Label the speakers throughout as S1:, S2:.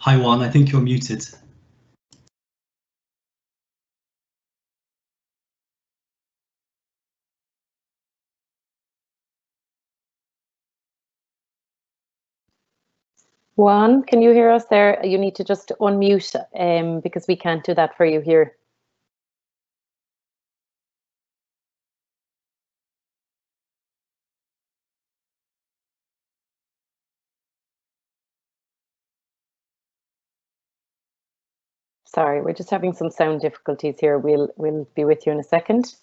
S1: Hi Juan, I think you're muted.
S2: Juan, can you hear us there? You need to just unmute because we can't do that for you here. Sorry, we're just having some sound difficulties here. We'll be with you in a second.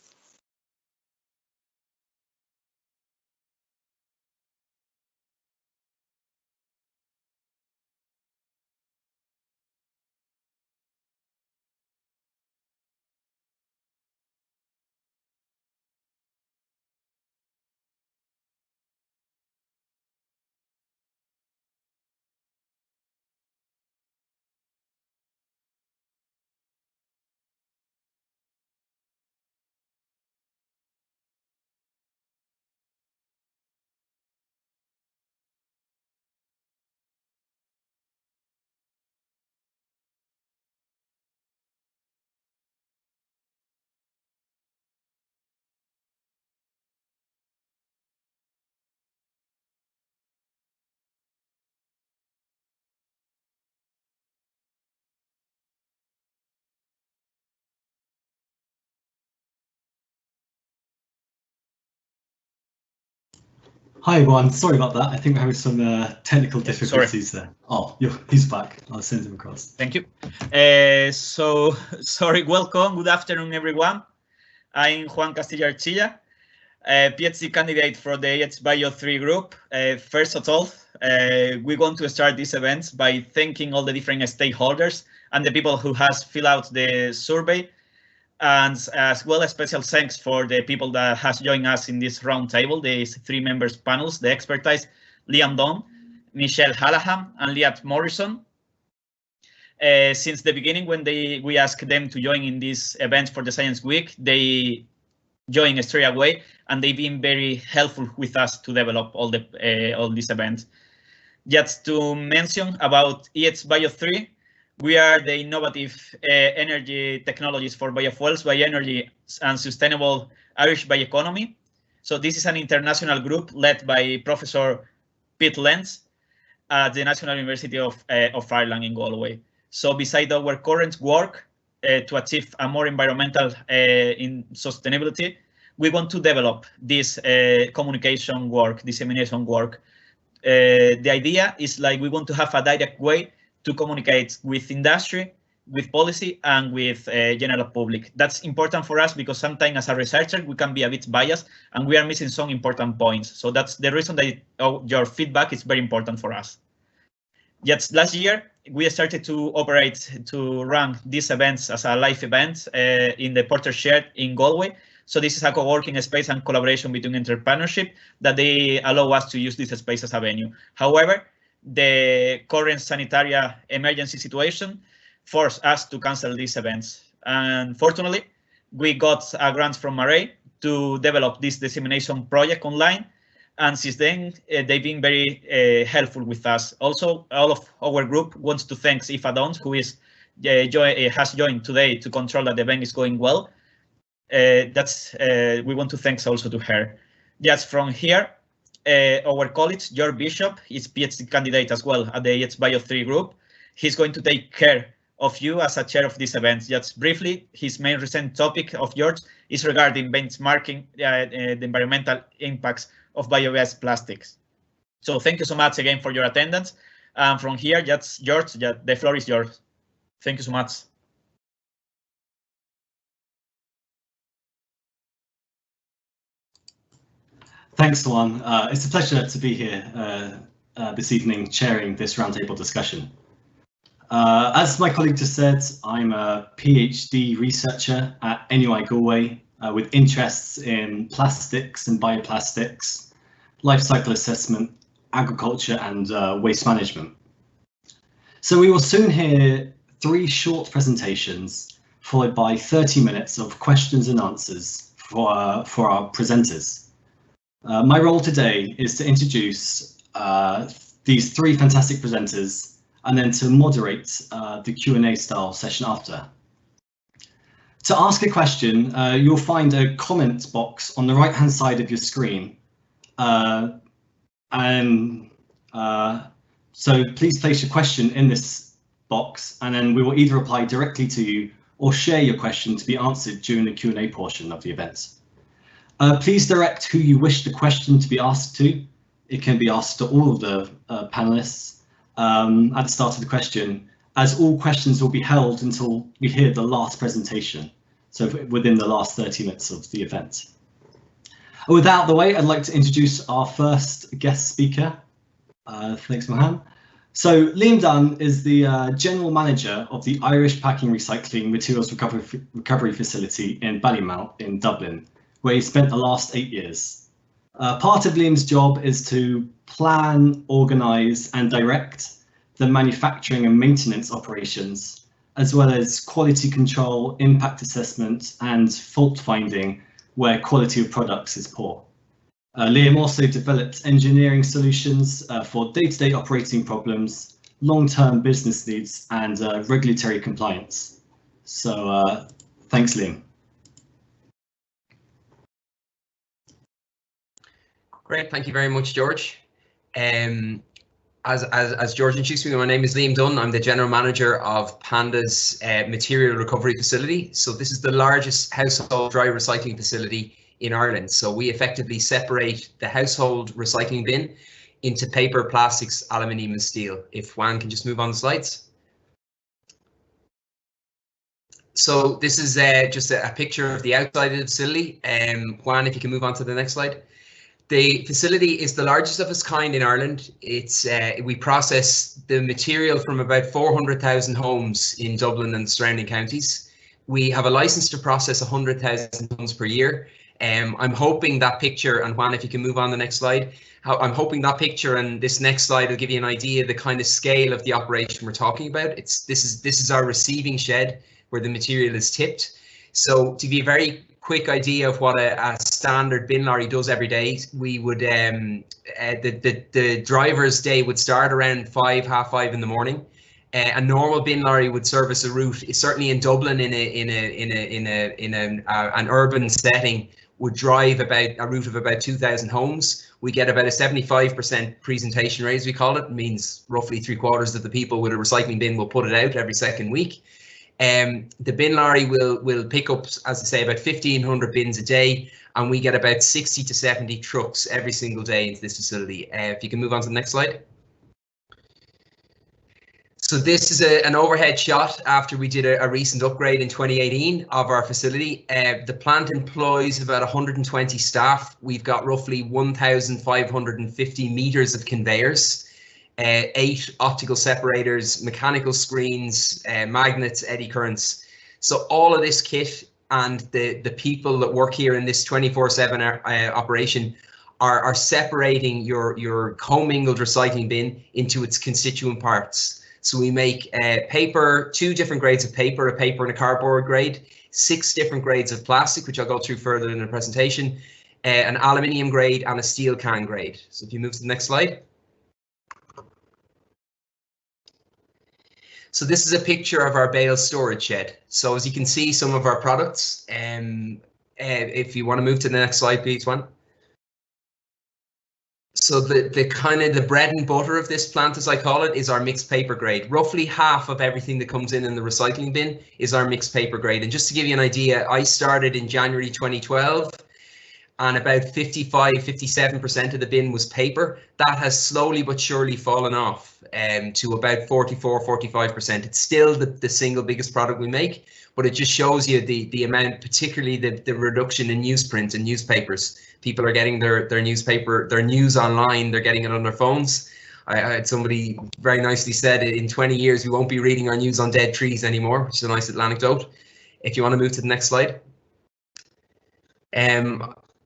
S1: Hi everyone, sorry about that. I think we're having some technical difficulties there. Oh, he's back. I'll send him across.
S3: Thank you. Sorry, welcome. Good afternoon, everyone. I'm Juan Castillo Archilla, PhD candidate for the IETSBIO3 group. First of all, we want to start this event by thanking all the different stakeholders and the people who has filled out the survey, and as well as special thanks for the people that has joined us in this roundtable, these 3 members panels, the expertise, Liam Dunn, Michelle Hallahan, and Liat Morrison. Since the beginning, when we asked them to join in this event for the Science Week, they joined straight away, and they've been very helpful with us to develop all this event. Just to mention about IETSBIO3, we are the innovative energy technologies for biofuels, bioenergy, and sustainable Irish bioeconomy. So this is an international group led by Professor Pete Lenz at the National University of Ireland in Galway. So beside our current work to achieve a more environmental in sustainability, we want to develop this communication work, dissemination work. The idea is like we want to have a direct way to communicate with industry, with policy, and with general public. That's important for us because sometimes as a researcher, we can be a bit biased and we are missing some important points. So that's the reason that your feedback is very important for us. Just last year, we started to run these events as a live event in the Porter Shed in Galway. So this is a co-working space and collaboration between entrepreneurship that they allow us to use this space as a venue. However, the current sanitary emergency situation forced us to cancel these events. And fortunately, we got a grant from Murray to develop this dissemination project online. And since then, they've been very helpful with us. Also, all of our group wants to thank Aoife Downs, who is has joined today to control that the event is going well. We want to thank also to her. Just from here, our colleague, George Bishop, is PhD candidate as well at the IETSBIO3 group. He's going to take care of you as a chair of this event. Just briefly, his main recent topic of George is regarding benchmarking the environmental impacts of bio-based plastics. So thank you so much again for your attendance. From here, just George, the floor is yours. Thank you so much.
S1: Thanks, Luan. It's a pleasure to be here this evening chairing this roundtable discussion. As my colleague just said, I'm a PhD researcher at NUI Galway with interests in plastics and bioplastics, life cycle assessment, agriculture, and waste management. So we will soon hear 3 short presentations, followed by 30 minutes of questions and answers for our presenters. My role today is to introduce these 3 fantastic presenters and then to moderate the Q&A style session after. To ask a question, you'll find a comment box on the right-hand side of your screen. So please place your question in this box, and then we will either reply directly to you or share your question to be answered during the Q&A portion of the event. Please direct who you wish the question to be asked to. It can be asked to all of the panelists at the start of the question, as all questions will be held until we hear the last presentation, so within the last 30 minutes of the event. With that out of the way, I'd like to introduce our first guest speaker. Thanks, Mohan. So Liam Dunn is the General Manager of the Irish Packing Recycling Materials Recovery Facility in Ballymount in Dublin, where he spent the last 8 years. Part of Liam's job is to plan, organise and direct the manufacturing and maintenance operations, as well as quality control, impact assessment and fault finding where quality of products is poor. Liam also developed engineering solutions for day-to-day operating problems, long-term business needs and regulatory compliance. So thanks, Liam.
S4: Great, thank you very much, George. As George introduced me, my name is Liam Dunn. I'm the General Manager of Panda's Material Recovery Facility. So this is the largest household dry recycling facility in Ireland. So we effectively separate the household recycling bin into paper, plastics, aluminium and steel. If Juan can just move on the slides. So this is just a picture of the outside of the facility. Juan, if you can move on to the next slide. The facility is the largest of its kind in Ireland. It's we process the material from about 400,000 homes in Dublin and surrounding counties. We have a license to process 100,000 tonnes per year. I'm hoping that picture, and Juan, if you can move on the next slide, I'm hoping that picture and this next slide will give you an idea of the kind of scale of the operation we're talking about. This is our receiving shed where the material is tipped. So to give you a very quick idea of what a standard bin lorry does every day, we would the driver's day would start around 5:30 in the morning. A normal bin lorry would service a route, certainly in Dublin, in an urban setting, would drive about a route of about 2,000 homes. We get about a 75% presentation rate, as we call it. It means roughly 3/4 of the people with a recycling bin will put it out every second week. The bin lorry will pick up, as I say, about 1,500 bins a day, and we get about 60 to 70 trucks every single day into this facility. If you can move on to the next slide. So this is an overhead shot after we did a recent upgrade in 2018 of our facility. The plant employs about 120 staff. We've got roughly 1,550 meters of conveyors, 8 optical separators, mechanical screens, magnets, eddy currents. So all of this kit and the people that work here in this 24/7 operation are separating your commingled recycling bin into its constituent parts. So we make paper, 2 different grades of paper, a paper and a cardboard grade, 6 different grades of plastic, which I'll go through further in the presentation, an aluminium grade and a steel can grade. So if you move to the next slide. So this is a picture of our bale storage shed. So as you can see, some of our products, if you want to move to the next slide, please, Juan. So the kind of the bread and butter of this plant, as I call it, is our mixed paper grade. Roughly half of everything that comes in the recycling bin is our mixed paper grade. And just to give you an idea, I started in January 2012 and about 55–57% of the bin was paper. That has slowly but surely fallen off to about 44–45%. It's still the single biggest product we make, but it just shows you the amount, particularly the reduction in newsprint and newspapers. People are getting their newspaper, their news online, they're getting it on their phones. I had somebody very nicely said, in 20 years, we won't be reading our news on dead trees anymore, which is a nice little anecdote. If you want to move to the next slide.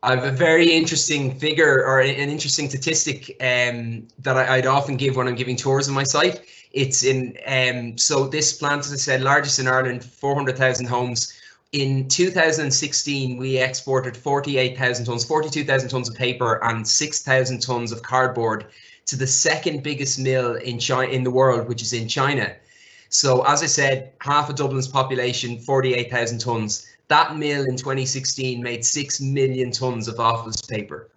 S4: I have a very interesting figure, or an interesting statistic that I'd often give when I'm giving tours of my site. It's in, so this plant, as I said, largest in Ireland, 400,000 homes. In 2016, we exported 48,000 tonnes, 42,000 tonnes of paper and 6,000 tonnes of cardboard to the second biggest mill in China, in the world, which is in China. So as I said, half of Dublin's population, 48,000 tons. That mill in 2016 made 6 million tons of office paper.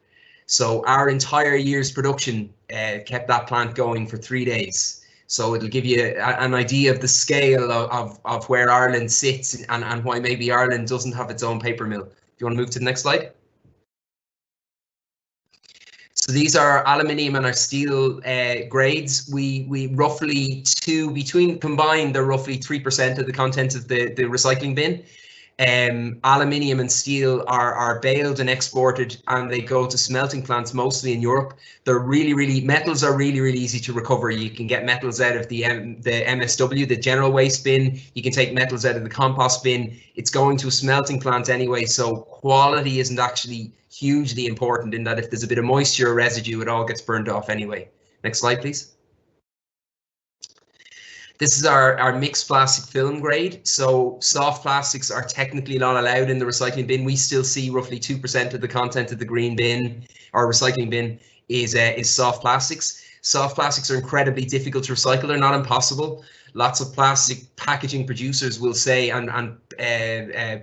S4: So our entire year's production kept that plant going for 3 days. So it'll give you an idea of the scale of where Ireland sits and why maybe Ireland doesn't have its own paper mill. Do you want to move to the next slide? So these are aluminium and our steel grades. We roughly combined, they're roughly 3% of the content of the recycling bin. Aluminium and steel are baled and exported, and they go to smelting plants mostly in Europe. They're metals are really easy to recover. You can get metals out of the MSW, the general waste bin. You can take metals out of the compost bin. It's going to a smelting plant anyway, so quality isn't actually hugely important, in that if there's a bit of moisture or residue, it all gets burned off anyway. Next slide, please. This is our mixed plastic film grade. So soft plastics are technically not allowed in the recycling bin. We still see roughly 2% of the content of the green bin or recycling bin is soft plastics. Soft plastics are incredibly difficult to recycle. They're not impossible. Lots of plastic packaging producers will say, and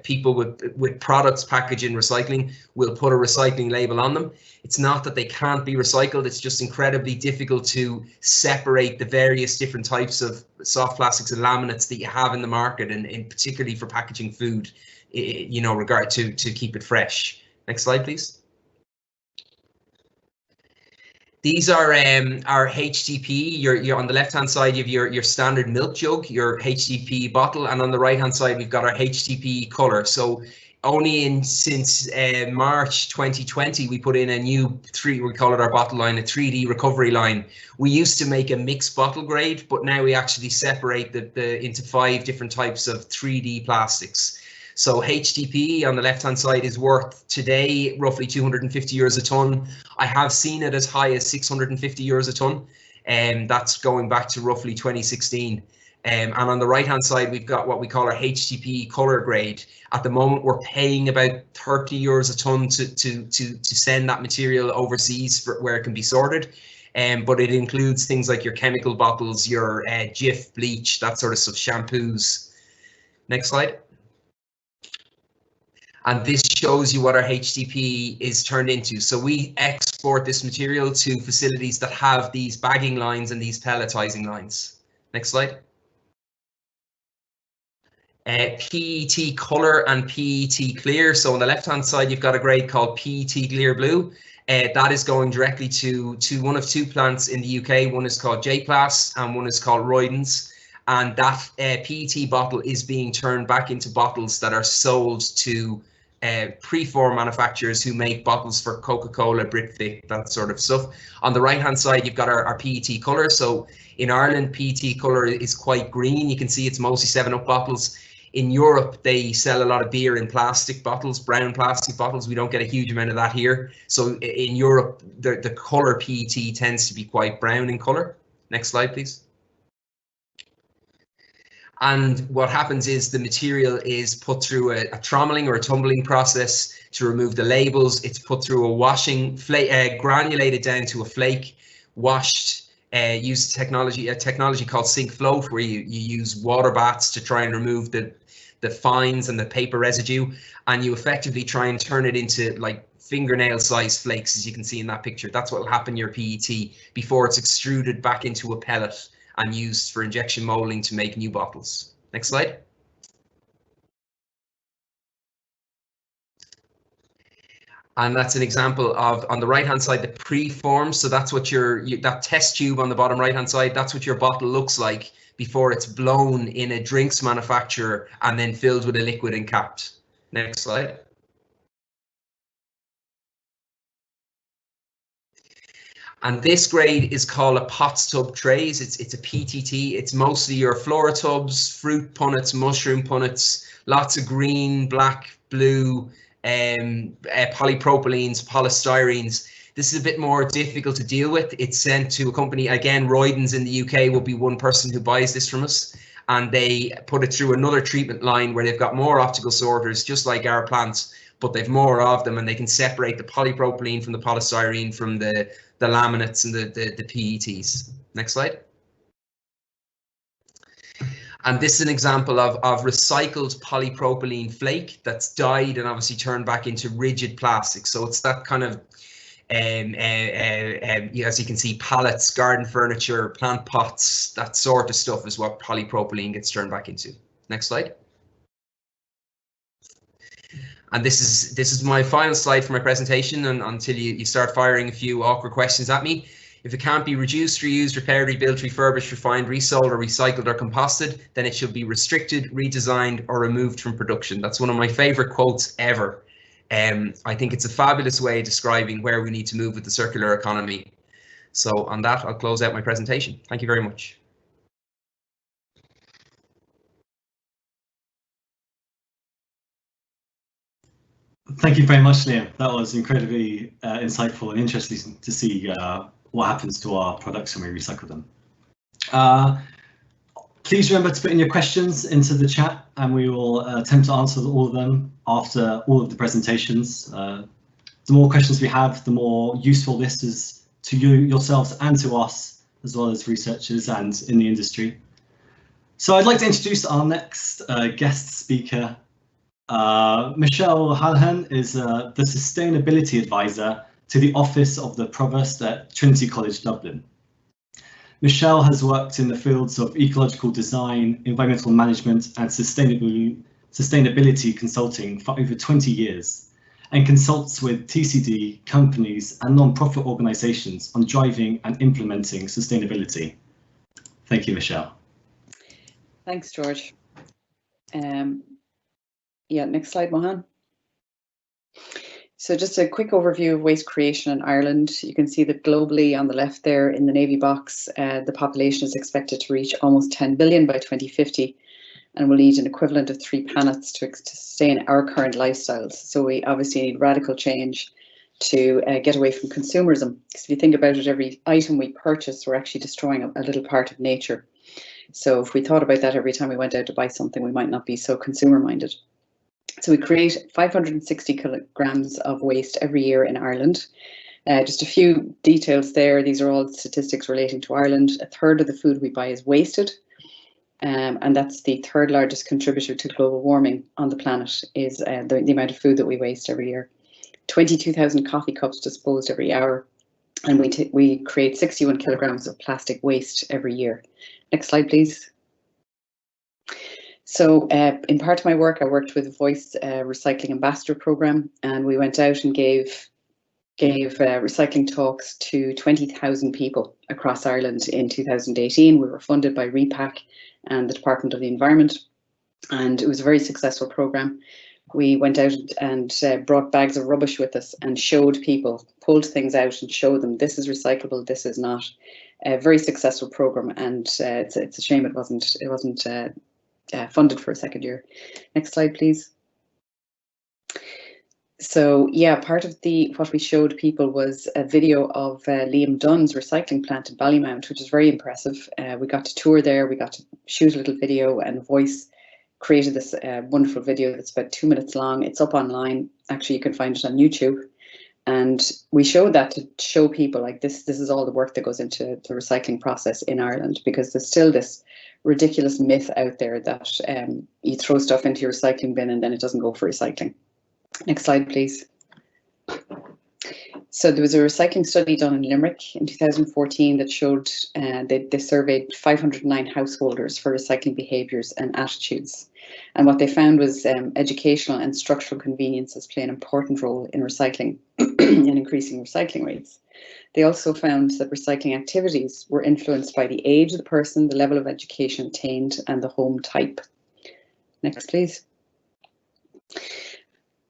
S4: people with products packaged in recycling will put a recycling label on them. It's not that they can't be recycled, it's just incredibly difficult to separate the various different types of soft plastics and laminates that you have in the market, and particularly for packaging food, you know, regard to keep it fresh. Next slide, please. These are our HDP. You're on the left-hand side, you have your standard milk jug, your HDP bottle, and on the right-hand side, we've got our HDP color. So only since March 2020, we put in a new we call it our bottle line, a 3D recovery line. We used to make a mixed bottle grade, but now we actually separate into 5 different types of 3D plastics. So HDP on the left-hand side is worth today roughly 250 euros a ton. I have seen it as high as 650 euros a ton, and that's going back to roughly 2016. And on the right-hand side, we've got what we call our HDP color grade. At the moment, we're paying about 30 euros a ton to send that material overseas for where it can be sorted. But it includes things like your chemical bottles, your Jif, bleach, that sort of stuff, shampoos. Next slide. And this shows you what our HDP is turned into. So we export this material to facilities that have these bagging lines and these pelletizing lines. Next slide. PET color and PET clear. So on the left-hand side, you've got a grade called PET clear blue. That is going directly to one of 2 plants in the UK. One is called J-Plas and one is called Roydens. And that PET bottle is being turned back into bottles that are sold to preform manufacturers who make bottles for Coca-Cola, Britvic, that sort of stuff. On the right-hand side, you've got our PET colour. So in Ireland, PET colour is quite green. You can see it's mostly 7-Up bottles. In Europe, they sell a lot of beer in plastic bottles, brown plastic bottles. We don't get a huge amount of that here. So in Europe, the colour PET tends to be quite brown in colour. Next slide, please. And what happens is the material is put through a trommeling or a tumbling process to remove the labels. It's put through a washing, granulated down to a flake, washed, use a technology called sink float, where you use water baths to try and remove the fines and the paper residue, and you effectively try and turn it into like fingernail sized flakes, as you can see in that picture. That's what will happen in your PET before it's extruded back into a pellet and used for injection molding to make new bottles. Next slide. And that's an example of, on the right hand side, the preform. So that's what that test tube on the bottom right hand side, that's what your bottle looks like before it's blown in a drinks manufacturer and then filled with a liquid and capped. Next slide. And this grade is called a POTS tub trays. It's a PTT. It's mostly your flora tubs, fruit punnets, mushroom punnets, lots of green, black, blue, polypropylenes, polystyrenes. This is a bit more difficult to deal with. It's sent to a company, again, Roydens in the UK will be one person who buys this from us, and they put it through another treatment line where they've got more optical sorters, just like our plants, but they've more of them, and they can separate the polypropylene from the polystyrene from the laminates and the PETs. Next slide. And this is an example of recycled polypropylene flake that's dyed and obviously turned back into rigid plastic. So it's that kind of, as you can see, pallets, garden furniture, plant pots, that sort of stuff is what polypropylene gets turned back into. Next slide. And this is my final slide for my presentation, and until you start firing a few awkward questions at me. If it can't be reduced, reused, repaired, rebuilt, refurbished, refined, resold, or recycled or composted, then it should be restricted, redesigned, or removed from production. That's one of my favorite quotes ever. I think it's a fabulous way of describing where we need to move with the circular economy. So on that, I'll close out my presentation. Thank you very much.
S1: Thank you very much, Liam. That was incredibly insightful and interesting to see what happens to our products when we recycle them. Please remember to put in your questions into the chat, and we will attempt to answer all of them after all of the presentations. The more questions we have, the more useful this is to you yourselves and to us, as well as researchers and in the industry. So I'd like to introduce our next guest speaker. Michelle Hallahan is the Sustainability Advisor to the Office of the Provost at Trinity College Dublin. Michelle has worked in the fields of ecological design, environmental management and sustainability consulting for over 20 years and consults with TCD, companies and non-profit organisations on driving and implementing sustainability. Thank you, Michelle.
S5: Thanks, George. Yeah, next slide, Mohan. So just a quick overview of waste creation in Ireland. You can see that globally on the left there in the navy box, the population is expected to reach almost 10 billion by 2050 and will need an equivalent of 3 planets to sustain our current lifestyles. So we obviously need radical change to get away from consumerism. Because if you think about it, every item we purchase, we're actually destroying a little part of nature. So if we thought about that every time we went out to buy something, we might not be so consumer minded. So we create 560 kilograms of waste every year in Ireland. Just a few details there. These are all statistics relating to Ireland. A third of the food we buy is wasted. And that's the third largest contributor to global warming on the planet, is the amount of food that we waste every year. 22,000 coffee cups disposed every hour. And we create 61 kilograms of plastic waste every year. Next slide, please. So in part of my work, I worked with the Voice Recycling Ambassador Programme, and we went out and gave recycling talks to 20,000 people across Ireland in 2018. We were funded by Repack and the Department of the Environment, and it was a very successful programme. We went out and brought bags of rubbish with us and showed people, pulled things out and showed them this is recyclable, this is not. A very successful programme, and it's a shame it wasn't funded for a second year. Next slide, please. So yeah, part of what we showed people was a video of Liam Dunn's recycling plant in Ballymount, which is very impressive. We got to tour there, we got to shoot a little video, and Voice created this wonderful video that's about 2 minutes long. It's up online. Actually, you can find it on YouTube. And we showed that to show people like this is all the work that goes into the recycling process in Ireland, because there's still this ridiculous myth out there that you throw stuff into your recycling bin and then it doesn't go for recycling. Next slide, please. So there was a recycling study done in Limerick in 2014 that showed they surveyed 509 householders for recycling behaviours and attitudes. And what they found was educational and structural conveniences play an important role in recycling and increasing recycling rates. They also found that recycling activities were influenced by the age of the person, the level of education attained, and the home type. Next, please.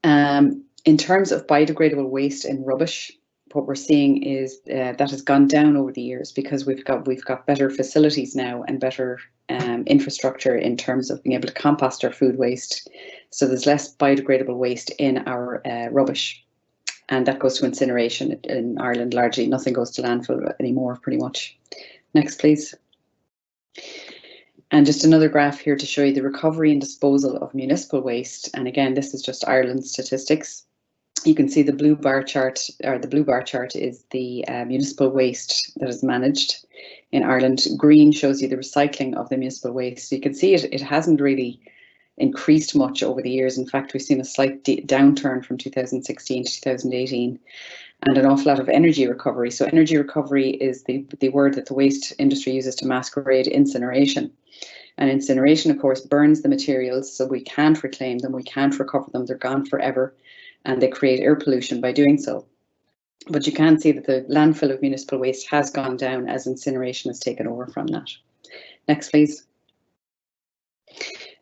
S5: In terms of biodegradable waste and rubbish, what we're seeing is that has gone down over the years because we've got better facilities now and better infrastructure in terms of being able to compost our food waste. So there's less biodegradable waste in our rubbish, and that goes to incineration in Ireland largely. Nothing goes to landfill anymore, pretty much. Next, please. And just another graph here to show you the recovery and disposal of municipal waste. And again, this is just Ireland statistics. You can see the blue bar chart, or the blue bar chart is the municipal waste that is managed in Ireland. Green shows you the recycling of the municipal waste. So you can see it hasn't really increased much over the years. In fact, we've seen a slight downturn from 2016 to 2018, and an awful lot of energy recovery. So energy recovery is the word that the waste industry uses to masquerade incineration. And incineration, of course, burns the materials, so we can't reclaim them, we can't recover them, they're gone forever, and they create air pollution by doing so. But you can see that the landfill of municipal waste has gone down as incineration has taken over from that. Next, please.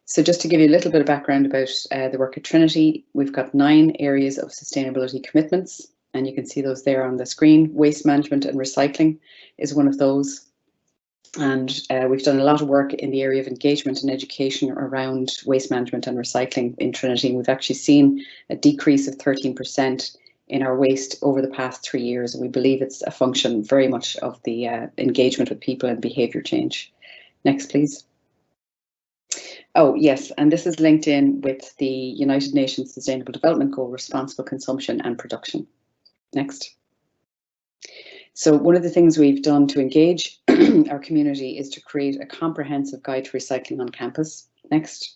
S5: So just to give you a little bit of background about the work at Trinity, we've got 9 areas of sustainability commitments, and you can see those there on the screen. Waste management and recycling is one of those. And we've done a lot of work in the area of engagement and education around waste management and recycling in Trinity. We've actually seen a decrease of 13% in our waste over the past 3 years. And we believe it's a function very much of the engagement with people and behaviour change. Next, please. Oh, yes, and this is linked in with the United Nations Sustainable Development Goal, responsible consumption and production. Next. So one of the things we've done to engage our community is to create a comprehensive guide to recycling on campus. Next.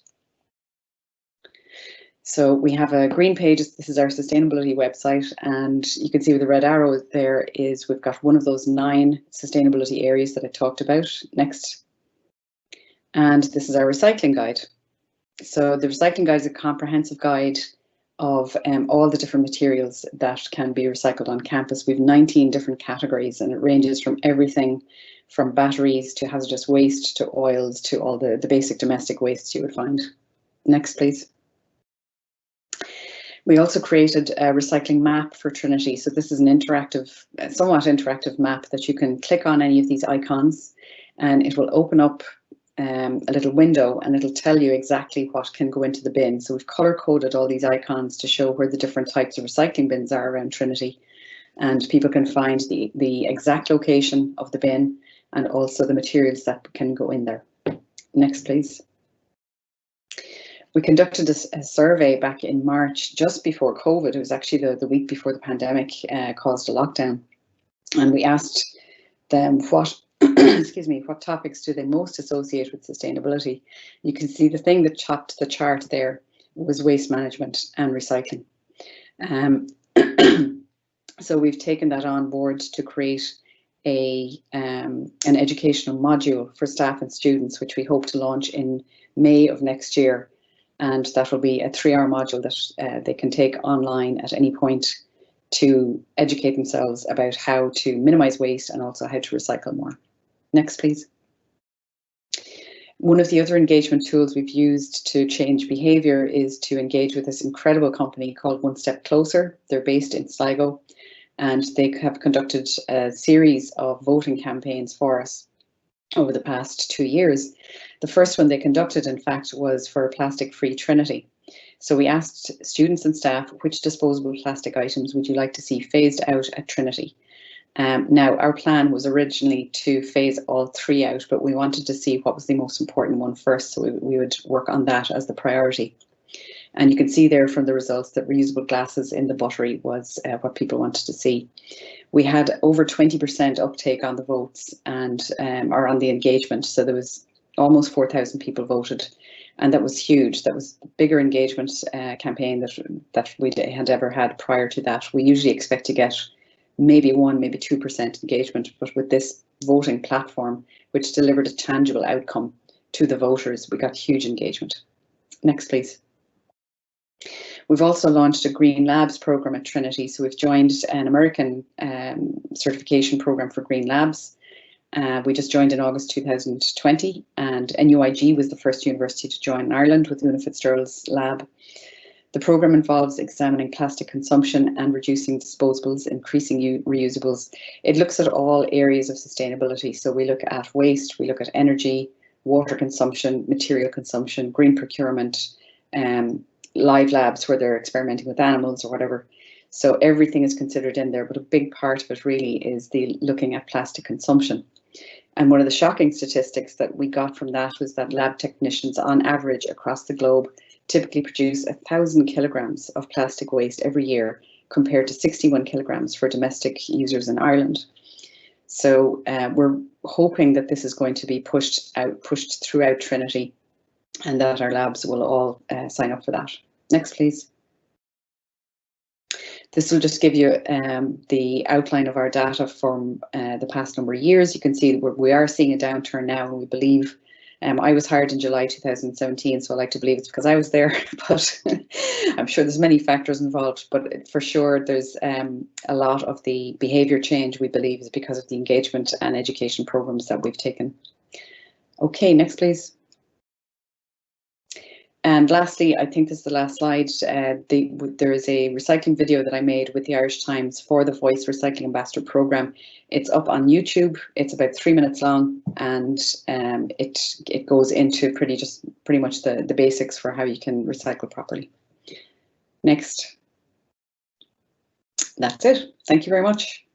S5: So we have a green page. This is our sustainability website, and you can see with the red arrow there is we've got one of those 9 sustainability areas that I talked about. Next. And this is our recycling guide. So the recycling guide is a comprehensive guide of all the different materials that can be recycled on campus. We have 19 different categories, and it ranges from everything from batteries to hazardous waste to oils to all the basic domestic wastes you would find. Next, please. We also created a recycling map for Trinity. So this is an interactive, somewhat interactive map that you can click on any of these icons, and it will open up a little window, and it'll tell you exactly what can go into the bin. So we've color coded all these icons to show where the different types of recycling bins are around Trinity, and people can find the exact location of the bin and also the materials that can go in there. Next, please. We conducted a survey back in March, just before COVID. It was actually the week before the pandemic caused a lockdown, and we asked them what excuse me, what topics do they most associate with sustainability? You can see the thing that topped the chart there was waste management and recycling. So we've taken that on board to create an educational module for staff and students, which we hope to launch in May of next year. And that will be a 3-hour module that they can take online at any point to educate themselves about how to minimize waste and also how to recycle more. Next, please. One of the other engagement tools we've used to change behaviour is to engage with this incredible company called One Step Closer. They're based in Sligo, and they have conducted a series of voting campaigns for us over the past 2 years. The first one they conducted, in fact, was for a plastic-free Trinity. So we asked students and staff, which disposable plastic items would you like to see phased out at Trinity? Now, our plan was originally to phase all 3 out, but we wanted to see what was the most important one first, so we would work on that as the priority. And you can see there from the results that reusable glasses in the buttery was what people wanted to see. We had over 20% uptake on the votes and or on the engagement, so there was almost 4,000 people voted, and that was huge. That was the bigger engagement campaign that we had ever had prior to that. We usually expect to get maybe 1%, maybe 2% engagement, but with this voting platform, which delivered a tangible outcome to the voters, we got huge engagement. Next, please. We've also launched a Green Labs program at Trinity. So we've joined an American certification program for Green Labs. We just joined in August 2020, and NUIG was the first university to join in Ireland with Una Fitzgerald's lab. The programme involves examining plastic consumption and reducing disposables, increasing reusables. It looks at all areas of sustainability. So we look at waste, we look at energy, water consumption, material consumption, green procurement, live labs where they're experimenting with animals or whatever. So everything is considered in there, but a big part of it really is the looking at plastic consumption. And one of the shocking statistics that we got from that was that lab technicians on average across the globe typically produce 1,000 kilograms of plastic waste every year, compared to 61 kilograms for domestic users in Ireland. So we're hoping that this is going to be pushed throughout Trinity, and that our labs will all sign up for that. Next, please. This will just give you the outline of our data from the past number of years. You can see we are seeing a downturn now, and we believe, I was hired in July 2017, so I like to believe it's because I was there, but I'm sure there's many factors involved, but for sure there's a lot of the behaviour change we believe is because of the engagement and education programs that we've taken. Okay, next please. And lastly, I think this is the last slide. There is a recycling video that I made with the Irish Times for the Voice Recycling Ambassador Programme. It's up on YouTube. It's about 3 minutes long, and it goes into pretty much the basics for how you can recycle properly. Next. That's it. Thank you very much.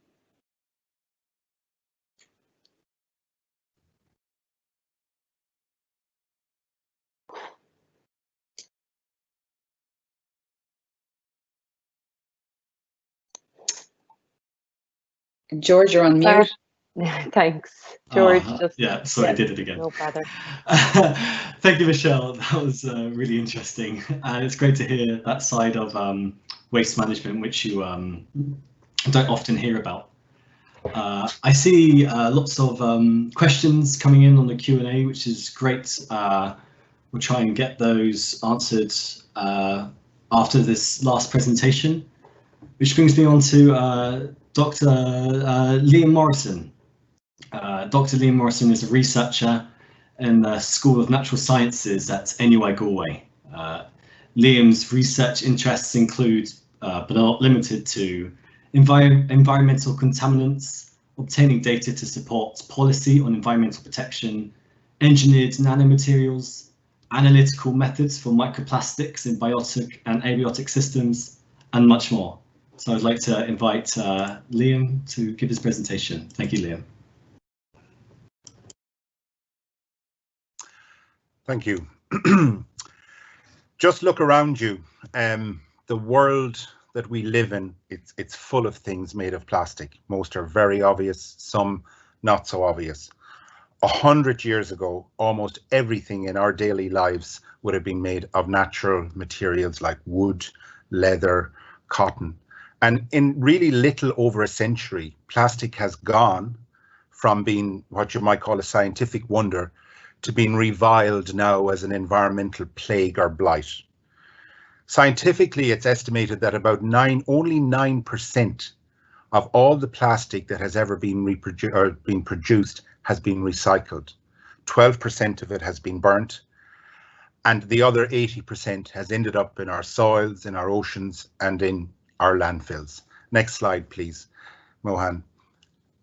S5: George, you're on mute.
S2: Thanks, George.
S1: Yeah, sorry, I did it again.
S2: No bother.
S1: Thank you, Michelle. That was really interesting. It's great to hear that side of waste management, which you don't often hear about. I see lots of questions coming in on the Q&A, which is great. We'll try and get those answered after this last presentation, which brings me on to Dr. Liam Morrison. Dr. Liam Morrison is a researcher in the School of Natural Sciences at NUI Galway. Liam's research interests include, but are not limited to, environmental contaminants, obtaining data to support policy on environmental protection, engineered nanomaterials, analytical methods for microplastics in biotic and abiotic systems, and much more. So I'd like to invite Liam to give his presentation. Thank you, Liam.
S6: Thank you. Just look around you. The world that we live in, it's full of things made of plastic. Most are very obvious, some not so obvious. 100 years ago, almost everything in our daily lives would have been made of natural materials like wood, leather, cotton. And in really little over a century, plastic has gone from being what you might call a scientific wonder to being reviled now as an environmental plague or blight. Scientifically, it's estimated that about only 9% of all the plastic that has ever been produced has been recycled. 12% of it has been burnt, and the other 80% has ended up in our soils, in our oceans, and in our landfills. Next slide, please, Mohan.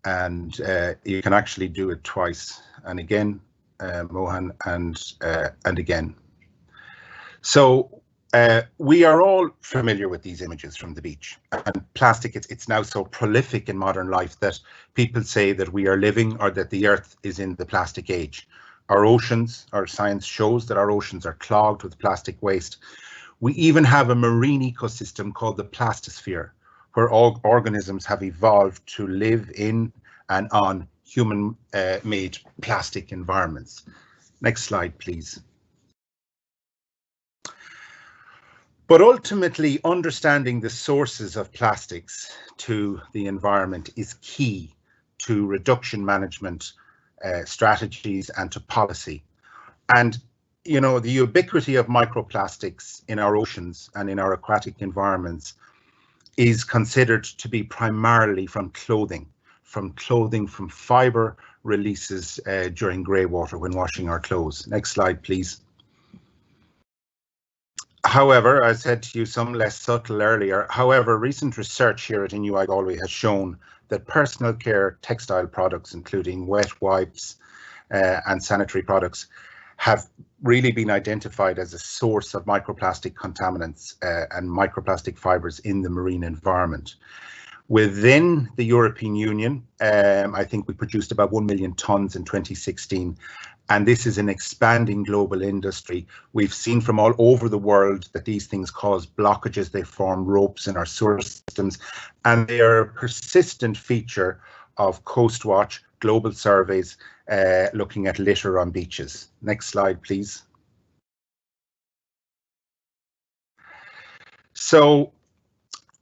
S6: And you can actually do it twice, and again, Mohan, and again. So we are all familiar with these images from the beach, and plastic, it's now so prolific in modern life that people say that we are living, or that the earth is in the plastic age. Our oceans, our science shows that our oceans are clogged with plastic waste. We even have a marine ecosystem called the plastosphere, where all organisms have evolved to live in and on human-made plastic environments. Next slide, please. But ultimately, understanding the sources of plastics to the environment is key to reduction management strategies and to policy. And you know, the ubiquity of microplastics in our oceans and in our aquatic environments is considered to be primarily from clothing, from fiber releases during grey water when washing our clothes. Next slide, please. However, I said to you some less subtle earlier, however, recent research here at NUI Galway has shown that personal care textile products, including wet wipes and sanitary products, have really been identified as a source of microplastic contaminants and microplastic fibers in the marine environment. Within the European Union, I think we produced about 1 million tonnes in 2016, and this is an expanding global industry. We've seen from all over the world that these things cause blockages, they form ropes in our sewer systems, and they are a persistent feature of Coast Watch global surveys looking at litter on beaches. Next slide, please. So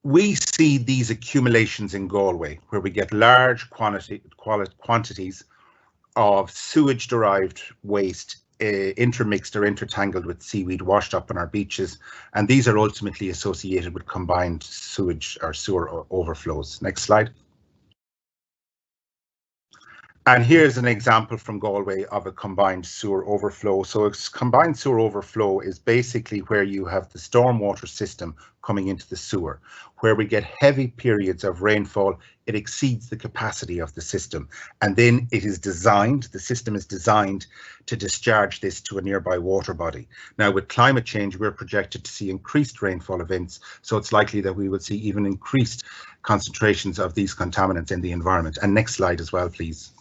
S6: we see these accumulations in Galway, where we get large quantities of sewage-derived waste intermixed or intertangled with seaweed washed up on our beaches, and these are ultimately associated with combined sewage or sewer overflows. Next slide. And here's an example from Galway of a combined sewer overflow. So a combined sewer overflow is basically where you have the stormwater system coming into the sewer. Where we get heavy periods of rainfall, it exceeds the capacity of the system. And then it is designed, the system is designed to discharge this to a nearby water body. Now with climate change, we're projected to see increased rainfall events. So it's likely that we will see even increased concentrations of these contaminants in the environment. And next slide as well, please.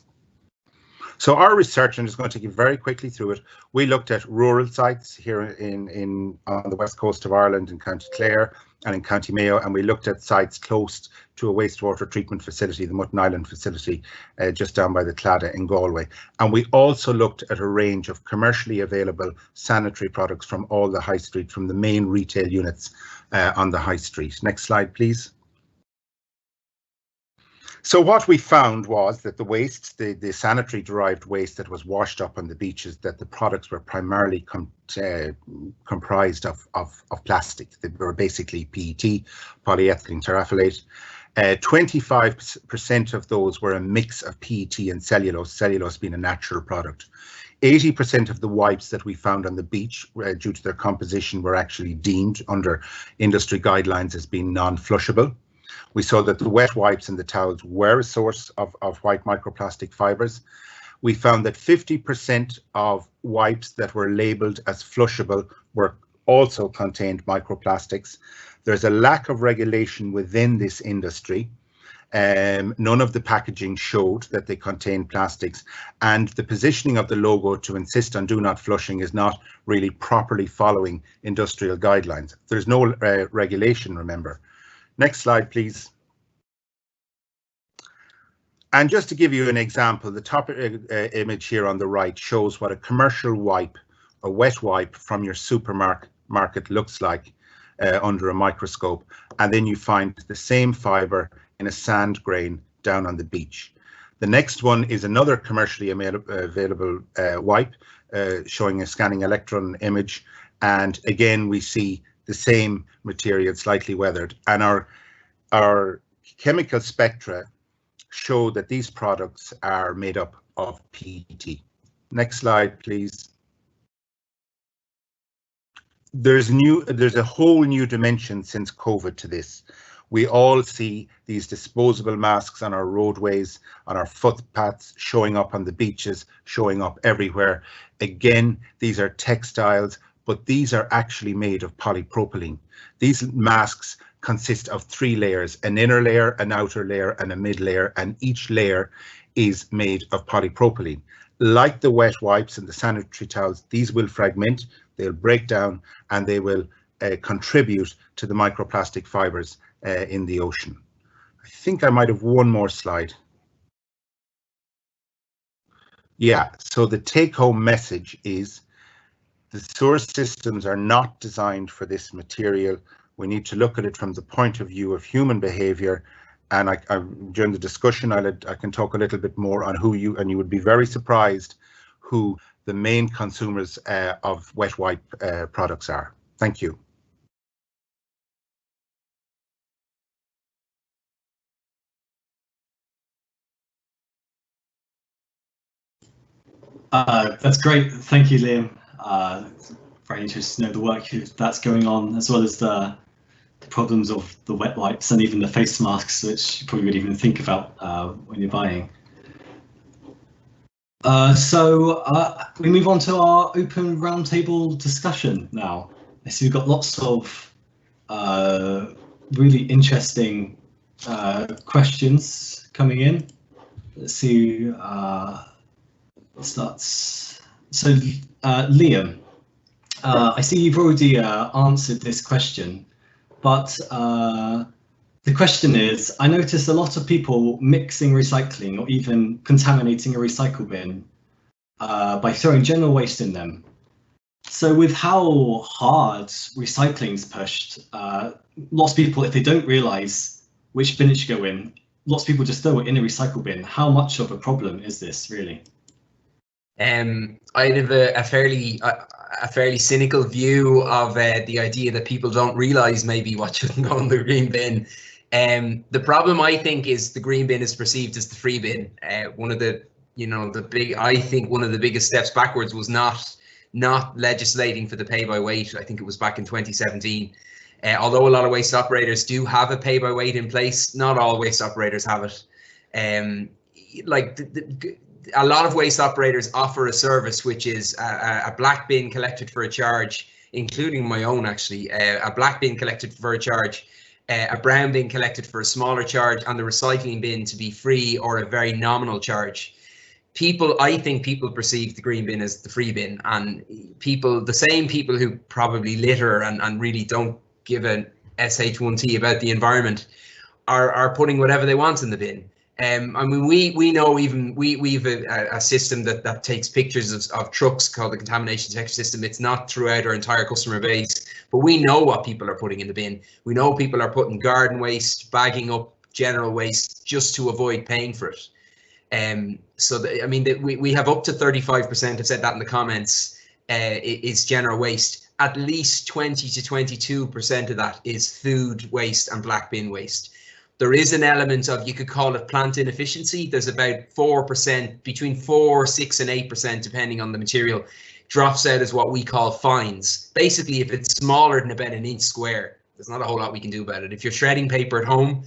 S6: So our research, I'm just going to take you very quickly through it. We looked at rural sites here on the west coast of Ireland in County Clare and in County Mayo, and we looked at sites close to a wastewater treatment facility, the Mutton Island facility, just down by the Claddagh in Galway. And we also looked at a range of commercially available sanitary products from all the high street, from the main retail units on the high street. Next slide, please. So what we found was that the waste, the sanitary derived waste that was washed up on the beaches, that the products were primarily comprised of plastic. They were basically PET, polyethylene terephthalate. 25% of those were a mix of PET and cellulose, cellulose being a natural product. 80% of the wipes that we found on the beach, due to their composition, were actually deemed under industry guidelines as being non-flushable. We saw that the wet wipes and the towels were a source of white microplastic fibers. We found that 50% of wipes that were labelled as flushable were also contained microplastics. There's a lack of regulation within this industry. None of the packaging showed that they contained plastics, and the positioning of the logo to insist on do not flushing is not really properly following industrial guidelines. There's no regulation, remember. Next slide, please. And just to give you an example, the top image here on the right shows what a commercial wipe, a wet wipe from your supermarket looks like under a microscope. And then you find the same fiber in a sand grain down on the beach. The next one is another commercially available wipe showing a scanning electron image. And again, we see the same material, slightly weathered, and our chemical spectra show that these products are made up of PET. Next slide, please. There's a whole new dimension since COVID to this. We all see these disposable masks on our roadways, on our footpaths, showing up on the beaches, showing up everywhere. Again, these are textiles, but these are actually made of polypropylene. These masks consist of 3 layers, an inner layer, an outer layer, and a mid layer, and each layer is made of polypropylene. Like the wet wipes and the sanitary towels, these will fragment, they'll break down, and they will contribute to the microplastic fibers in the ocean. I think I might have one more slide. Yeah, so the take-home message is the sewer systems are not designed for this material. We need to look at it from the point of view of human behavior. And during the discussion, I can talk a little bit more on who you would be very surprised who the main consumers of wet wipe products are. Thank you.
S1: That's great. Thank you, Liam. Very interested to know the work that's going on, as well as the problems of the wet wipes and even the face masks, which you probably wouldn't even think about when you're buying. So we move on to our open roundtable discussion now. So we've got lots of really interesting questions coming in. Let's see who starts. So Liam, I see you've already answered this question, but the question is, I notice a lot of people mixing recycling or even contaminating a recycle bin by throwing general waste in them. So with how hard recycling is pushed, lots of people, if they don't realise which bin it should go in, lots of people just throw it in a recycle bin. How much of a problem is this, really?
S4: I have a fairly cynical view of the idea that people don't realise maybe what shouldn't go in the green bin. The problem, I think, is the green bin is perceived as the free bin. One of the, I think one of the biggest steps backwards was not legislating for the pay by weight. I think it was back in 2017. Although a lot of waste operators do have a pay by weight in place, not all waste operators have it. A lot of waste operators offer a service which is a black bin collected for a charge, including my own actually, a black bin collected for a charge, a brown bin collected for a smaller charge, and the recycling bin to be free or a very nominal charge. I think people perceive the green bin as the free bin, and the same people who probably litter and really don't give an SH1T about the environment are putting whatever they want in the bin. I mean, we know, even we've a system that takes pictures of trucks called the contamination detection system. It's not throughout our entire customer base, but we know what people are putting in the bin. We know people are putting garden waste, bagging up general waste just to avoid paying for it. I mean, we have up to 35%, I've said that in the comments, is general waste. At least 20 to 22% of that is food waste and black bin waste. There is an element of, you could call it plant inefficiency. There's about 4%, between 4, 6 and 8%, depending on the material, drops out as what we call fines. Basically, if it's smaller than about an inch square, there's not a whole lot we can do about it. If you're shredding paper at home,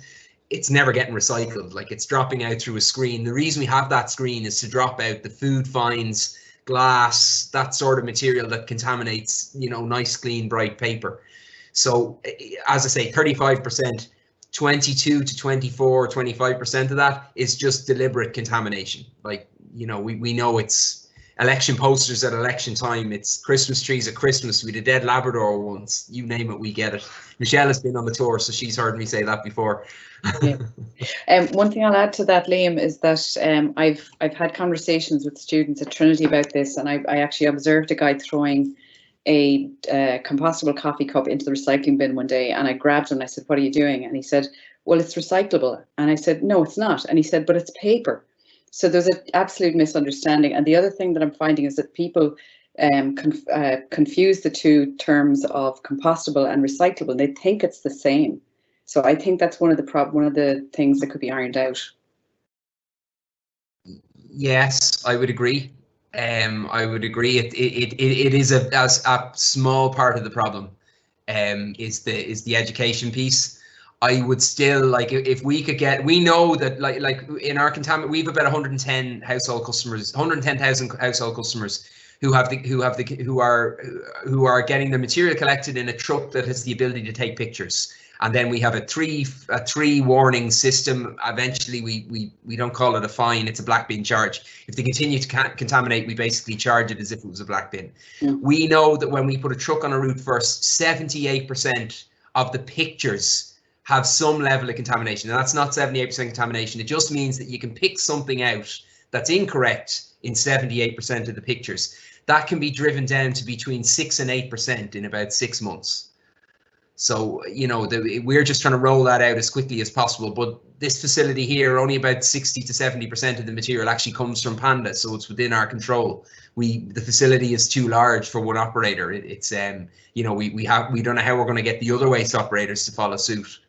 S4: it's never getting recycled, like it's dropping out through a screen. The reason we have that screen is to drop out the food fines, glass, that sort of material that contaminates, nice, clean, bright paper. So as I say, 35%, 22 to 24, 25% of that is just deliberate contamination. Like, we know it's election posters at election time, it's Christmas trees at Christmas. We had a dead Labrador once, you name it, we get it. Michelle has been on the tour, so she's heard me say that before.
S5: Yeah. One thing I'll add to that, Liam, is that I've had conversations with students at Trinity about this, and I actually observed a guy throwing a compostable coffee cup into the recycling bin one day, and I grabbed him and I said, "What are you doing?" And he said, "Well, it's recyclable." And I said, "No, it's not." And he said, "But it's paper." So there's an absolute misunderstanding. And the other thing that I'm finding is that people confuse the two terms of compostable and recyclable. They think it's the same. So I think that's one of the things that could be ironed out.
S4: Yes, I would agree. I would agree. It is a small part of the problem. Is the education piece. I would still like, if we could get, we know that like in our contaminant, we've about 110,000 household customers who are getting the material collected in a truck that has the ability to take pictures. And then we have a three warning system. Eventually, we don't call it a fine; it's a black bin charge. If they continue to contaminate, we basically charge it as if it was a black bin. Yeah. We know that when we put a truck on a route first, 78% of the pictures have some level of contamination. And that's not 78% contamination. It just means that you can pick something out that's incorrect in 78% of the pictures. That can be driven down to between 6 and 8% in about 6 months. So, we're just trying to roll that out as quickly as possible. But this facility here, only about 60 to 70% of the material actually comes from Panda, so it's within our control. The facility is too large for one operator. It's we don't know how we're going to get the other waste operators to follow suit,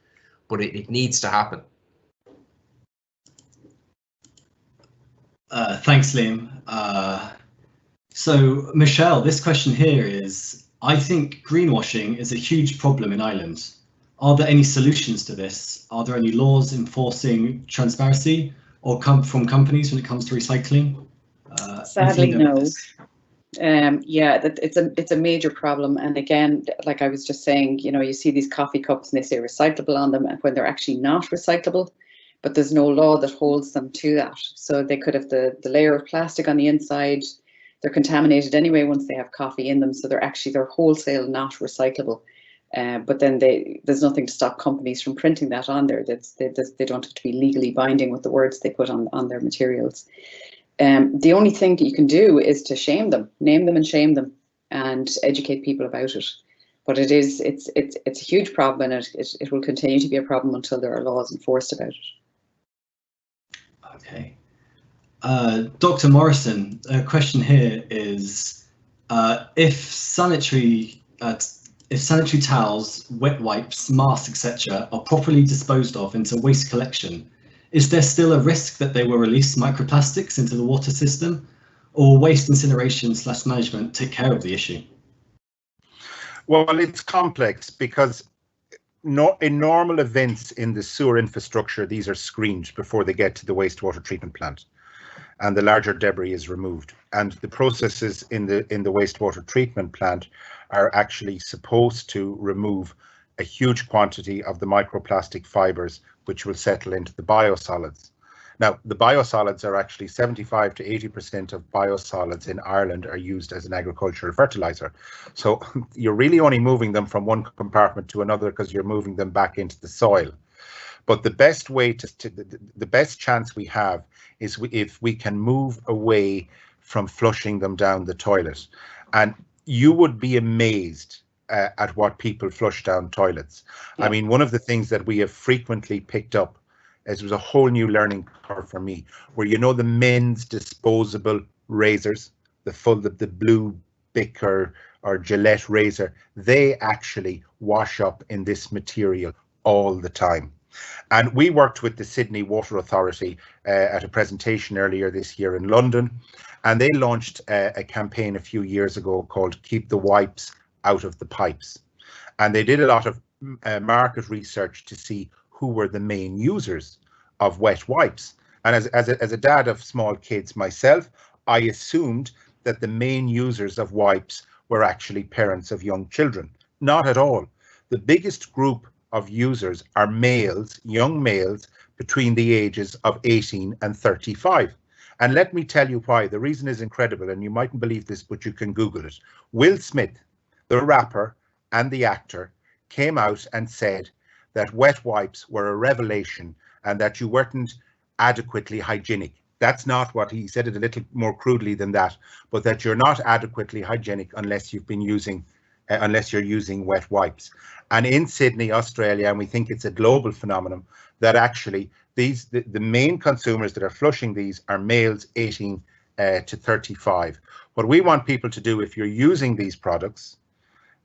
S4: but it needs to happen.
S1: Thanks, Liam. So, Michelle, this question here is, I think greenwashing is a huge problem in Ireland. Are there any solutions to this? Are there any laws enforcing transparency or come from companies when it comes to recycling?
S5: Sadly, no. Yeah, it's a major problem. And again, like I was just saying, you know, you see these coffee cups and they say recyclable on them, and when they're actually not recyclable, but there's no law that holds them to that. So they could have the layer of plastic on the inside. They're contaminated anyway once they have coffee in them, so they're wholesale not recyclable. But then there's nothing to stop companies from printing that on there. They don't have to be legally binding with the words they put on their materials. The only thing that you can do is to shame them, name them and shame them, and educate people about it. But it's a huge problem, and it will continue to be a problem until there are laws enforced about it.
S1: Okay. Dr. Morrison, a question here is, if sanitary towels, wet wipes, masks, etc. are properly disposed of into waste collection, is there still a risk that they will release microplastics into the water system, or waste incineration / management take care of the issue?
S6: Well, it's complex because in normal events in the sewer infrastructure, these are screened before they get to the wastewater treatment plant, and the larger debris is removed. And the processes in the wastewater treatment plant are actually supposed to remove a huge quantity of the microplastic fibers, which will settle into the biosolids. Now, the biosolids are actually 75 to 80% of biosolids in Ireland are used as an agricultural fertilizer. So you're really only moving them from one compartment to another because you're moving them back into the soil. But the best way the best chance we have is if we can move away from flushing them down the toilet. And you would be amazed at what people flush down toilets. Yeah. I mean, one of the things that we have frequently picked up, as was a whole new learning curve for me, where, you know, the men's disposable razors, the blue Bic or Gillette razor, they actually wash up in this material all the time. And we worked with the Sydney Water Authority at a presentation earlier this year in London, and they launched a campaign a few years ago called Keep the Wipes Out of the Pipes. And they did a lot of market research to see who were the main users of wet wipes. And as a dad of small kids myself, I assumed that the main users of wipes were actually parents of young children. Not at all. The biggest group of users are males, young males, between the ages of 18 and 35. And let me tell you why. The reason is incredible, and you mightn't believe this, but you can Google it. Will Smith, the rapper and the actor, came out and said that wet wipes were a revelation and that you weren't adequately hygienic. That's not what he said, it a little more crudely than that, but that you're not adequately hygienic unless you've been using, unless you're using wet wipes. And in Sydney, Australia, and we think it's a global phenomenon, that actually the main consumers that are flushing these are males 18 to 35. What we want people to do, if you're using these products,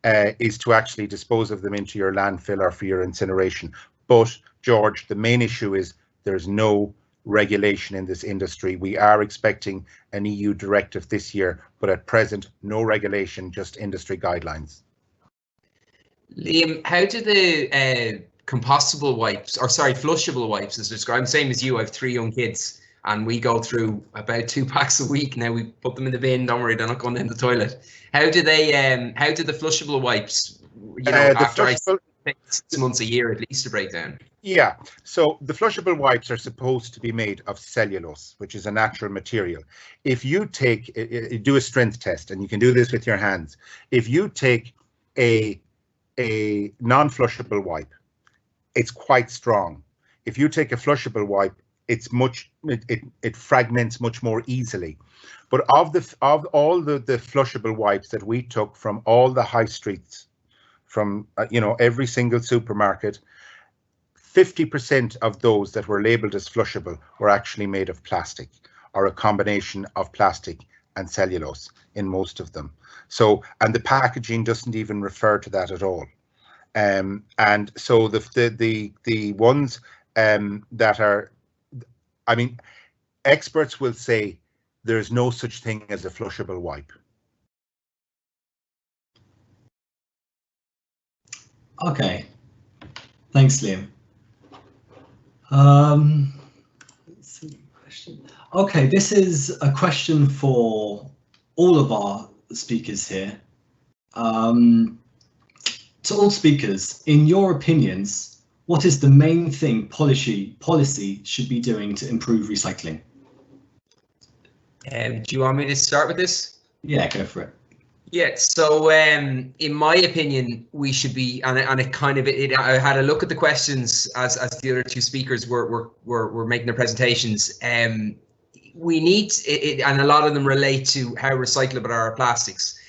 S6: is to actually dispose of them into your landfill or for your incineration. But George, the main issue is there's no regulation in this industry. We are expecting an EU directive this year, but at present, no regulation, just industry guidelines.
S4: Liam, how do the compostable wipes, or sorry, flushable wipes as described, same as you, I have 3 young kids and we go through about 2 packs a week. Now we put them in the bin, don't worry, they're not going in the toilet. How do they, how do the flushable wipes, you know, after 6 months, a year at least to break down?
S6: Yeah, so the flushable wipes are supposed to be made of cellulose, which is a natural material. If you take, do a strength test, and you can do this with your hands. If you take a non-flushable wipe, it's quite strong. If you take a flushable wipe, it's much, it fragments much more easily. But of all the flushable wipes that we took from all the high streets, from you know, every single supermarket, 50% of those that were labeled as flushable were actually made of plastic, or a combination of plastic and cellulose in most of them. So, and the packaging doesn't even refer to that at all. And so the ones that are, I mean, experts will say there's no such thing as a flushable wipe.
S1: Okay, thanks, Liam. Let's see, question. Okay, this is a question for all of our speakers here. To all speakers, in your opinions, what is the main thing policy should be doing to improve recycling?
S4: Do you want me to start with this?
S1: Yeah, go for it.
S4: Yeah, so in my opinion, we should be, and it kind of, I had a look at the questions as the other two speakers were making their presentations. We need, and a lot of them relate to how recyclable are our plastics.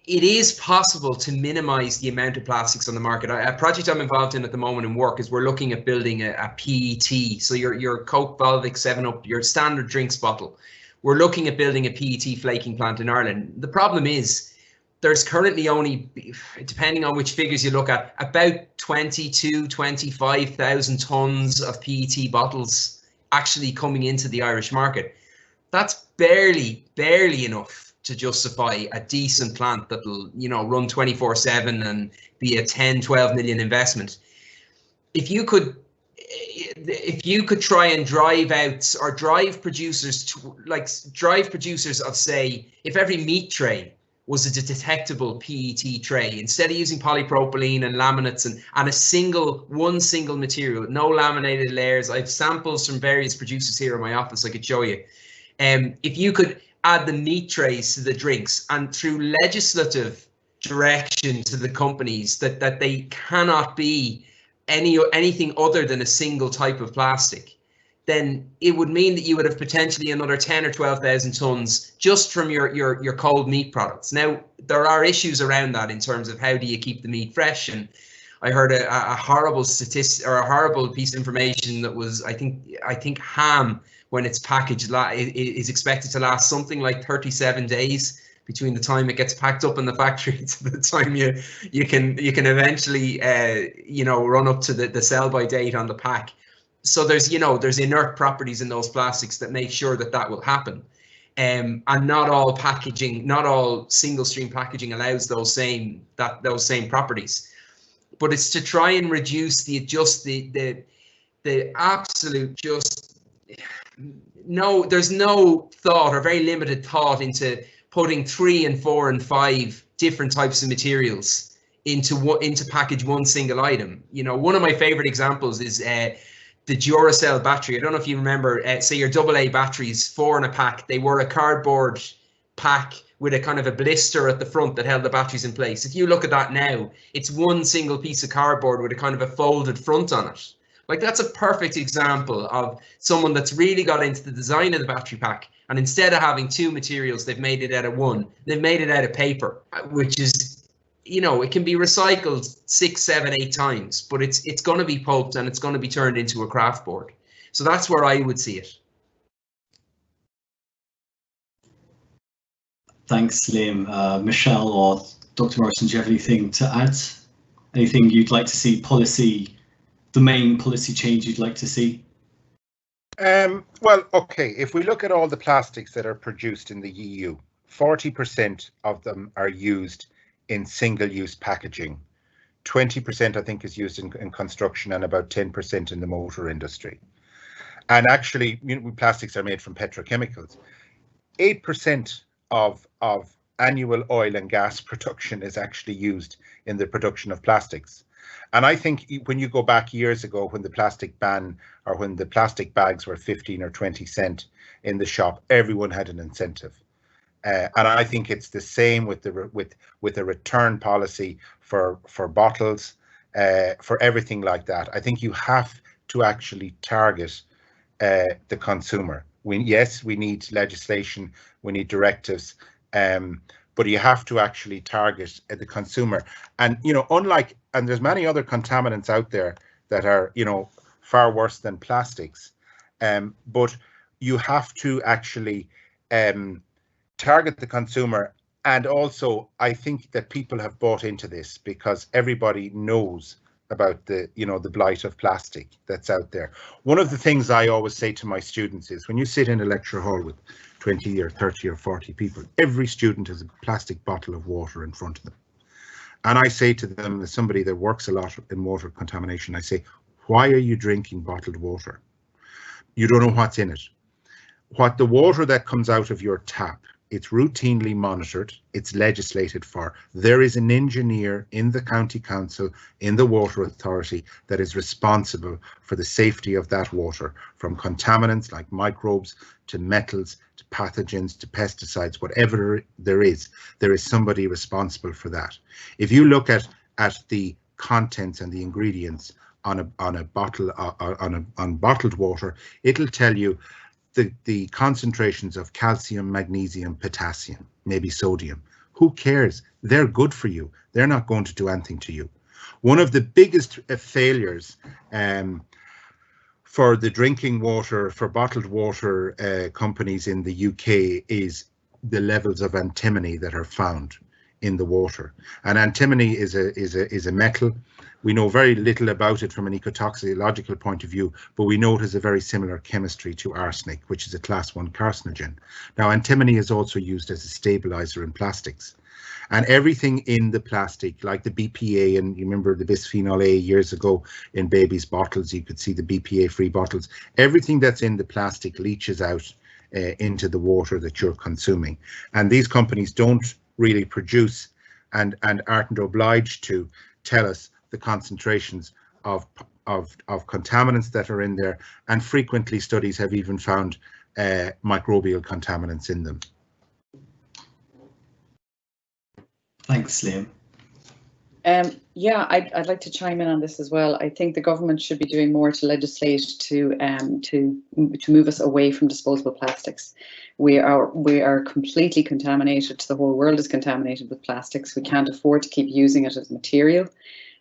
S4: It is possible to minimize the amount of plastics on the market. A project I'm involved in at the moment in work is we're looking at building a PET, so your Coke, Volvic, 7-Up, your standard drinks bottle. We're looking at building a PET flaking plant in Ireland. The problem is there's currently only, depending on which figures you look at, about 25,000 tons of PET bottles actually coming into the Irish market. That's barely enough to justify a decent plant that'll, you know, run 24/7 and be a 10-12 million investment. If you could try and drive out or drive producers to, like, drive producers of, say, if every meat tray was a detectable PET tray, instead of using polypropylene and laminates and one single material, no laminated layers. I have samples from various producers here in my office I could show you. If you could add the meat trays to the drinks, and through legislative direction to the companies that they cannot be anything other than a single type of plastic, then it would mean that you would have potentially another 10 or 12,000 tons just from your cold meat products. Now, there are issues around that in terms of how do you keep the meat fresh, and I heard a horrible statistic or a horrible piece of information that was, I think ham, when it's packaged, is expected to last something like 37 days between the time it gets packed up in the factory to the time you can eventually run up to the sell by date on the pack. So there's inert properties in those plastics that make sure that will happen. And not all packaging, not all single stream packaging allows those same properties. But it's to try and reduce the absolute there's no thought or very limited thought into putting 3 and 4 and 5 different types of materials into package one single item. You know, one of my favorite examples is the Duracell battery. I don't know if you remember, say your AA batteries, 4 in a pack. They were a cardboard pack with a kind of a blister at the front that held the batteries in place. If you look at that now, it's one single piece of cardboard with a kind of a folded front on it. Like, that's a perfect example of someone that's really got into the design of the battery pack, and instead of having 2 materials, they've made it out of 1. They've made it out of paper, which is, you know, it can be recycled 6, 7, 8 times, but it's going to be pulped and it's going to be turned into a craft board. So that's where I would see it.
S1: Thanks, Liam. Michelle or Dr. Morrison, do you have anything to add? Anything you'd like to see the main policy change you'd like to see?
S6: Well, okay, if we look at all the plastics that are produced in the EU, 40% of them are used in single-use packaging. 20% I think is used in construction, and about 10% in the motor industry. And actually, you know, plastics are made from petrochemicals. 8% of annual oil and gas production is actually used in the production of plastics. And I think when you go back years ago, when the plastic ban, or when the plastic bags were 15 or 20 cent in the shop, everyone had an incentive. And I think it's the same with a return policy for bottles, for everything like that. I think you have to actually target the consumer. Yes, we need legislation, we need directives, but you have to actually target the consumer. And, you know, and there's many other contaminants out there that are, you know, far worse than plastics, but you have to actually target the consumer. And also, I think that people have bought into this because everybody knows about the blight of plastic that's out there. One of the things I always say to my students is, when you sit in a lecture hall with 20 or 30 or 40 people, every student has a plastic bottle of water in front of them. And I say to them, as somebody that works a lot in water contamination, I say, why are you drinking bottled water? You don't know what's in it. What the water that comes out of your tap it's routinely monitored, it's legislated for. There is an engineer in the county council, in the water authority, that is responsible for the safety of that water, from contaminants like microbes to metals to pathogens to pesticides. Whatever there is somebody responsible for that. If you look at the contents and the ingredients on a bottle on bottled water, it'll tell you the concentrations of calcium, magnesium, potassium, maybe sodium. Who cares? They're good for you. They're not going to do anything to you. One of the biggest failures for the drinking water, for bottled water companies in the UK is the levels of antimony that are found in the water. And antimony is a metal. We know very little about it from an ecotoxicological point of view, but we know it has a very similar chemistry to arsenic, which is a class 1 carcinogen. Now, antimony is also used as a stabilizer in plastics. And everything in the plastic, like the BPA, and you remember the bisphenol A years ago in babies' bottles, you could see the BPA-free bottles. Everything that's in the plastic leaches out into the water that you're consuming. And these companies don't really produce and aren't obliged to tell us the concentrations of contaminants that are in there, and frequently studies have even found microbial contaminants in them.
S1: Thanks, Liam.
S5: Yeah, I'd like to chime in on this as well. I think the government should be doing more to legislate to move us away from disposable plastics. We are completely contaminated. The whole world is contaminated with plastics. We can't afford to keep using it as material.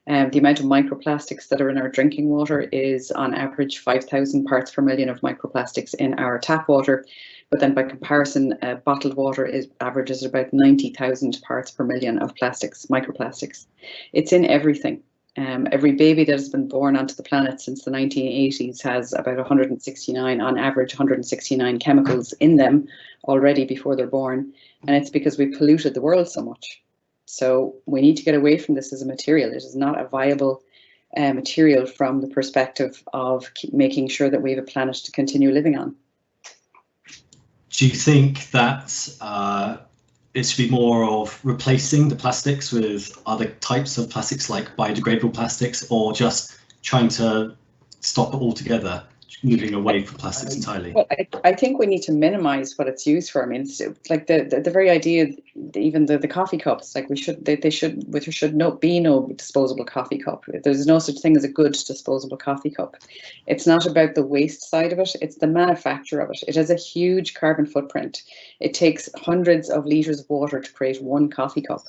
S5: The amount of microplastics that are in our drinking water is on average 5,000 parts per million of microplastics in our tap water. But then by comparison, bottled water averages about 90,000 parts per million of plastics, microplastics. It's in everything. Every baby that has been born onto the planet since the 1980s has about 169, on average, 169 chemicals in them already before they're born. And it's because we polluted the world so much. So we need to get away from this as a material. It is not a viable material from the perspective of making sure that we have a planet to continue living on.
S1: Do you think that it should be more of replacing the plastics with other types of plastics like biodegradable plastics, or just trying to stop it altogether, moving away from plastics entirely?
S5: Well, I think we need to minimize what it's used for. I mean, it's like the very idea, even the coffee cups, like there should be no disposable coffee cup. There's no such thing as a good disposable coffee cup. It's not about the waste side of it, it's the manufacture of it. It has a huge carbon footprint. It takes hundreds of litres of water to create one coffee cup.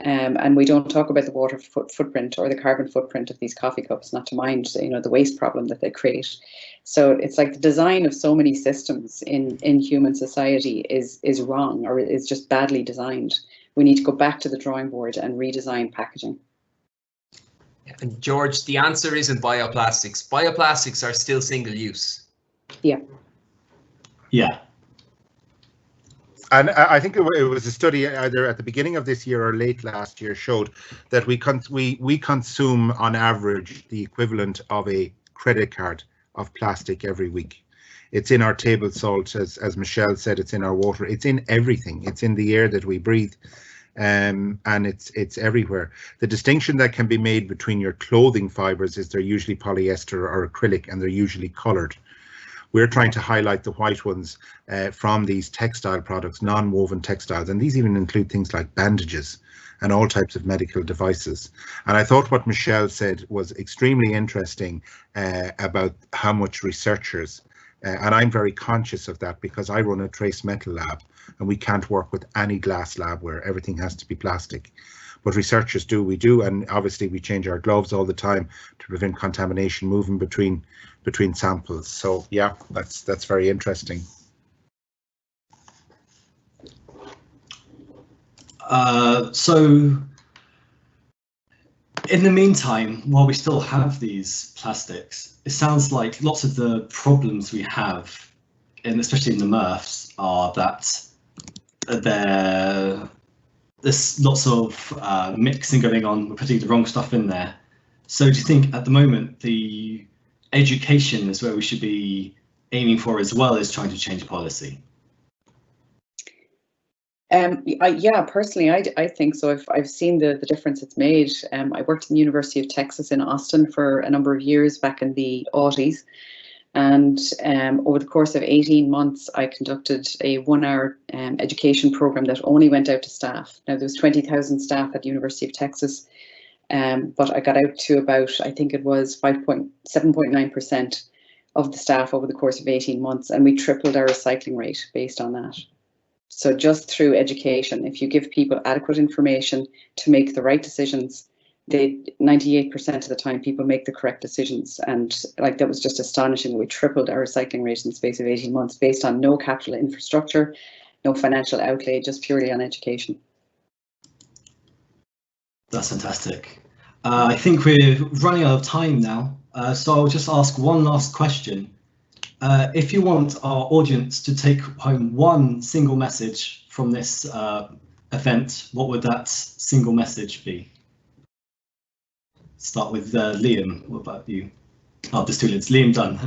S5: And we don't talk about the water footprint or the carbon footprint of these coffee cups, not to mind, the waste problem that they create. So it's like the design of so many systems in human society is wrong, or is just badly designed. We need to go back to the drawing board and redesign packaging.
S4: And George, the answer isn't bioplastics. Bioplastics are still single use.
S5: Yeah.
S1: Yeah.
S6: And I think it was a study either at the beginning of this year or late last year showed that we consume on average the equivalent of a credit card of plastic every week. It's in our table salt, as Michelle said, it's in our water, it's in everything. It's in the air that we breathe, and it's everywhere. The distinction that can be made between your clothing fibers is they're usually polyester or acrylic, and they're usually colored. We're trying to highlight the white ones from these textile products, non-woven textiles, and these even include things like bandages and all types of medical devices. And I thought what Michelle said was extremely interesting about how much researchers, and I'm very conscious of that because I run a trace metal lab and we can't work with any glass lab where everything has to be plastic. But researchers do, we do, and obviously we change our gloves all the time to prevent contamination moving between samples. So yeah, that's very interesting.
S1: So in the meantime, while we still have these plastics, it sounds like lots of the problems we have, and especially in the MRFs, are that there's lots of mixing going on. We're putting the wrong stuff in there. So do you think at the moment the education is where we should be aiming for, as well as trying to change policy?
S5: Yeah, personally, I think so. I've seen the difference it's made. I worked in the University of Texas in Austin for a number of years back in the 80s. And over the course of 18 months, I conducted a 1-hour education program that only went out to staff. Now, there was 20,000 staff at the University of Texas, but I got out to about, I think it was 7.9% of the staff over the course of 18 months, and we tripled our recycling rate based on that. So just through education, if you give people adequate information to make the right decisions, 98% of the time people make the correct decisions. And like, that was just astonishing. We tripled our recycling rate in the space of 18 months based on no capital infrastructure, no financial outlay, just purely on education.
S1: That's fantastic. I think we're running out of time now, so I'll just ask one last question. If you want our audience to take home one single message from this event, what would that single message be? Start with Liam. What about you? Oh, the students. Liam done.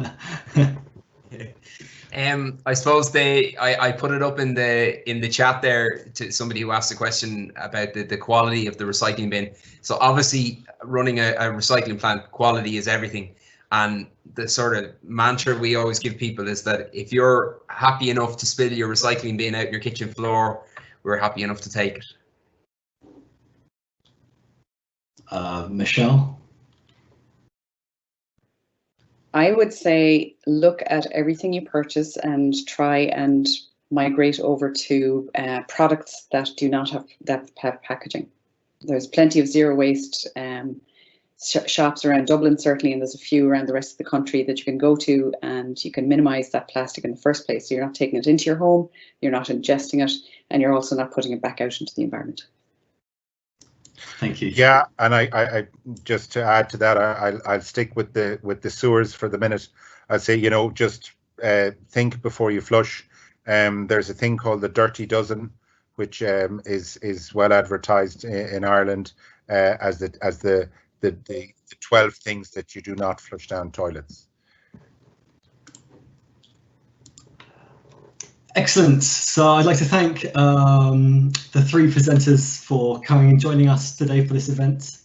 S4: I suppose I put it up in the chat there to somebody who asked a question about the quality of the recycling bin. So obviously, running a recycling plant, quality is everything. And the sort of mantra we always give people is that if you're happy enough to spill your recycling bin out your kitchen floor, we're happy enough to take it.
S1: Michelle?
S5: I would say look at everything you purchase and try and migrate over to products that do not have packaging. There's plenty of zero waste shops around Dublin, certainly, and there's a few around the rest of the country that you can go to, and you can minimize that plastic in the first place. So you're not taking it into your home, you're not ingesting it, and you're also not putting it back out into the environment.
S1: Thank you.
S6: Yeah, and I just to add to that, I'll stick with the sewers for the minute. I'd say, just think before you flush. There's a thing called the Dirty Dozen, which is well advertised in Ireland as the 12 things that you do not flush down toilets.
S1: Excellent. So I'd like to thank the three presenters for coming and joining us today for this event.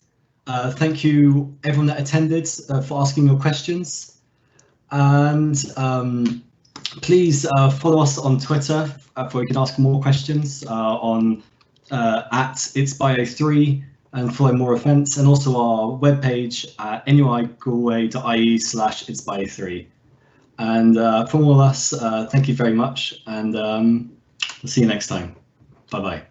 S1: Thank you everyone that attended for asking your questions. And please follow us on Twitter where you can ask more questions on @IETSBIO3 and follow more events, and also our webpage at nuigalway.ie/IETSBIO3. And from all of us, thank you very much, and we'll see you next time. Bye-bye.